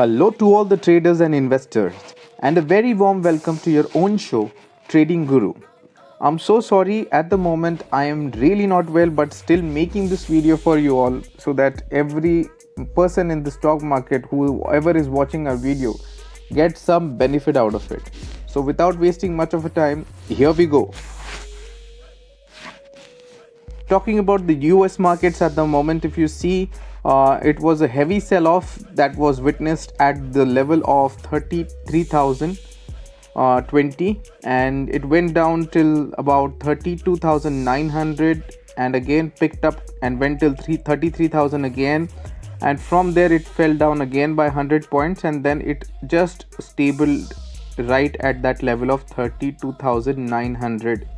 Hello to all the traders and investors, and a very warm welcome to your own show, Trading Guru. I'm so sorry at the moment, I am really not well, but still making this video for you all so that every person in the stock market, whoever is watching our video, gets some benefit out of it. So, without wasting much of a time, here we go. Talking about the US markets at the moment, if you see, it was a heavy sell-off that was witnessed at the level of 33,020, and it went down till about 32,900 and again picked up and went till 33,000 again, and from there it fell down again by 100 points and then it just stabled right at that level of 32,900.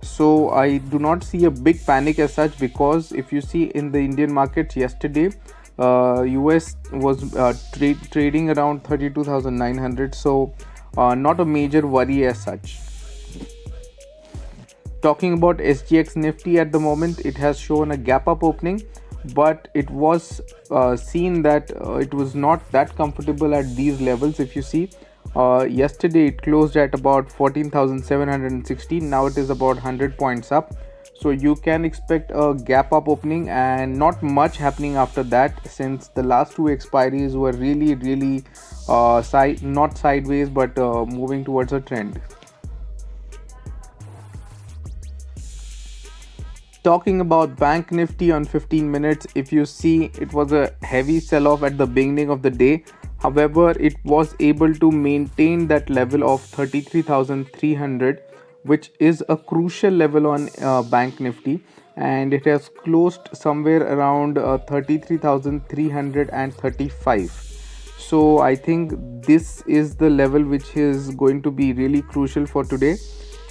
So I do not see a big panic as such, because if you see in the Indian markets yesterday, US was trading around 32,900, so not a major worry as such. Talking about Sgx Nifty at the moment, it has shown a gap up opening, but it was seen that it was not that comfortable at these levels. If you see, yesterday it closed at about 14,716. Now it is about 100 points up, so you can expect a gap up opening and not much happening after that, since the last two expiries were really not sideways but moving towards a trend. Talking about Banknifty on 15 minutes, if you see, it was a heavy sell-off at the beginning of the day. However, it was able to maintain that level of 33,300, which is a crucial level on Banknifty, and it has closed somewhere around 33,335. So I think this is the level which is going to be really crucial for today.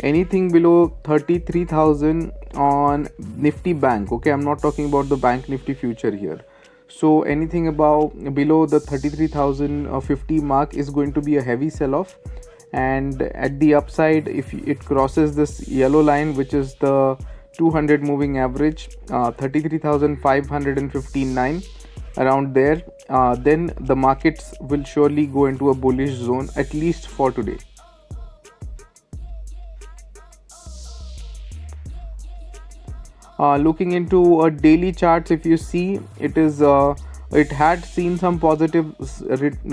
Anything below 33,000 on Nifty Bank, okay, I'm not talking about the Bank Nifty future here. So anything below the 33,050 mark is going to be a heavy sell-off, and at the upside, if it crosses this yellow line, which is the 200 moving average, 33,559, around there, then the markets will surely go into a bullish zone, at least for today. Looking into daily charts, if you see, it had seen some positive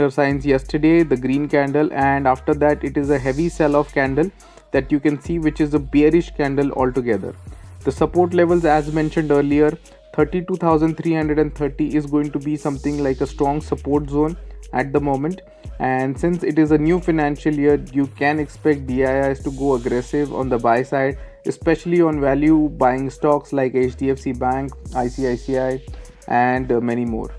signs yesterday, the green candle, and after that it is a heavy sell-off candle that you can see, which is a bearish candle altogether. The support levels, as mentioned earlier, 32,330 is going to be something like a strong support zone at the moment, and since it is a new financial year, you can expect DIIs to go aggressive on the buy side, especially on value buying stocks like HDFC Bank, ICICI, and many more.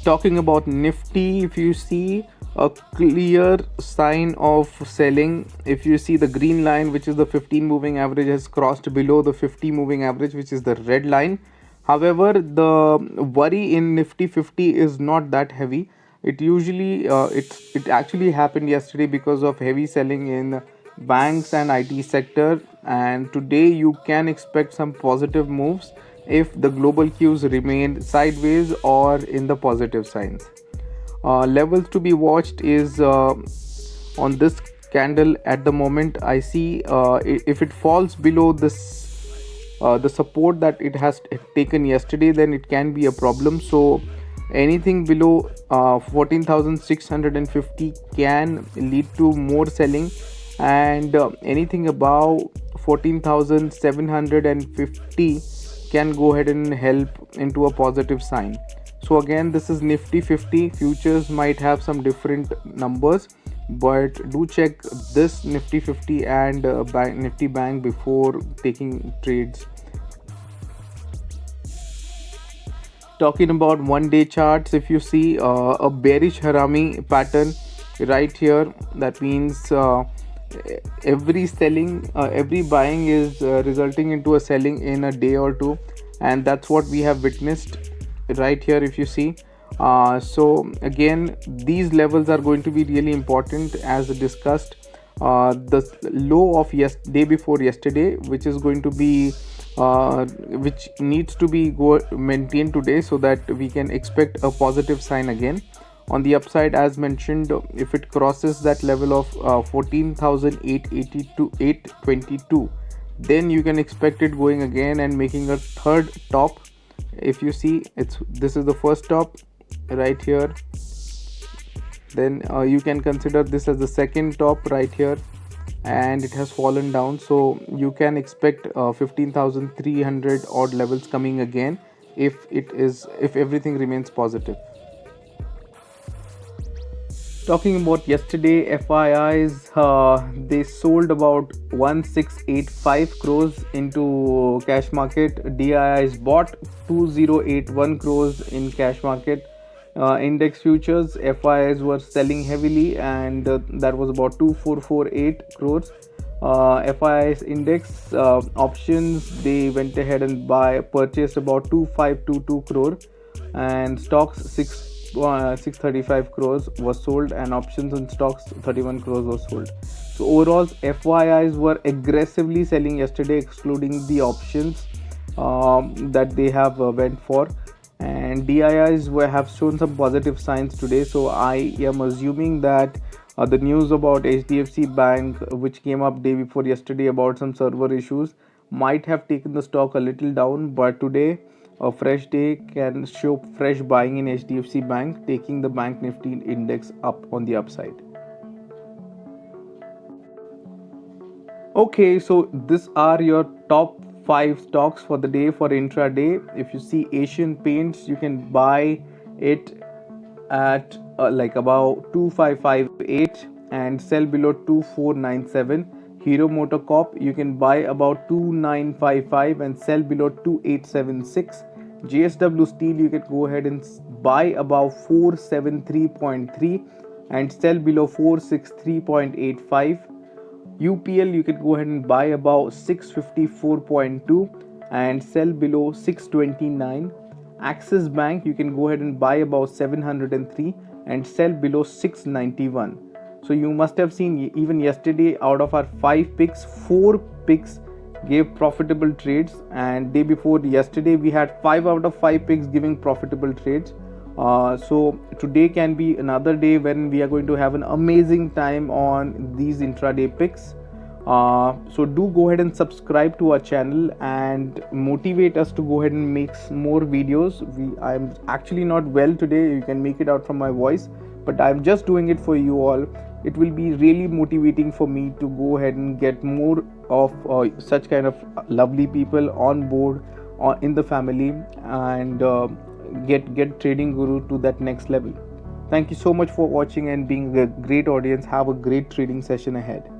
Talking about Nifty, if you see, a clear sign of selling. If you see, the green line, which is the 15 moving average, has crossed below the 50 moving average, which is the red line. However, the worry in Nifty 50 is not that heavy. It usually it actually happened yesterday because of heavy selling in banks and IT sector, and today you can expect some positive moves if the global cues remain sideways or in the positive signs. Levels to be watched is on this candle at the moment. I see if it falls below this the support that it has taken yesterday, then it can be a problem. So anything below 14,650 can lead to more selling, and anything above 14,750 can go ahead and help into a positive sign. So again, this is Nifty 50. Futures might have some different numbers, but do check this Nifty 50 and Nifty Bank before taking trades. Talking about one-day charts, if you see a bearish harami pattern right here, that means every buying is resulting into a selling in a day or two, and that's what we have witnessed right here. If you see, so again, these levels are going to be really important, as discussed. The low of day before yesterday, which is going to be which needs to be maintained today so that we can expect a positive sign again. On the upside, as mentioned, if it crosses that level of 14,880 to 822, then you can expect it going again and making a third top. If you see, this is the first top right here. Then you can consider this as the second top right here, and it has fallen down, so you can expect 15,300 odd levels coming again if everything remains positive. Talking about yesterday, FIIs, they sold about 1685 crores into cash market. DIIs bought 2081 crores in cash market. Index futures, FIIs were selling heavily, and that was about 2448 crores. FIIs index options, they went ahead and purchased about 2522 crore, and stocks 635 crores was sold, and options on stocks 31 crores was sold. So overall, FIIs were aggressively selling yesterday, excluding the options that they have went for, and DIIs have shown some positive signs today. So I am assuming that the news about HDFC Bank, which came up day before yesterday about some server issues, might have taken the stock a little down, but today a fresh day can show fresh buying in HDFC Bank, taking the Banknifty index up on the upside. Okay, so these are your top 5 stocks for the day for intraday. If you see Asian Paints, you can buy it at like about 2558 and sell below 2497. Hero MotoCorp, you can buy about 2955 and sell below 2876. JSW Steel, you can go ahead and buy about 473.3 and sell below 463.85. UPL, you can go ahead and buy about 654.2 and sell below 629. Axis Bank, you can go ahead and buy about 703 and sell below 691. So you must have seen even yesterday, out of our 5 picks, 4 picks gave profitable trades, and day before yesterday we had 5 out of 5 picks giving profitable trades. So today can be another day when we are going to have an amazing time on these intraday picks. So do go ahead and subscribe to our channel and motivate us to go ahead and make more videos. I'm actually not well today, you can make it out from my voice, but I'm just doing it for you all. It will be really motivating for me to go ahead and get more of such kind of lovely people on board in the family, and get Trading Guru to that next level. Thank you so much for watching and being a great audience. Have a great trading session ahead.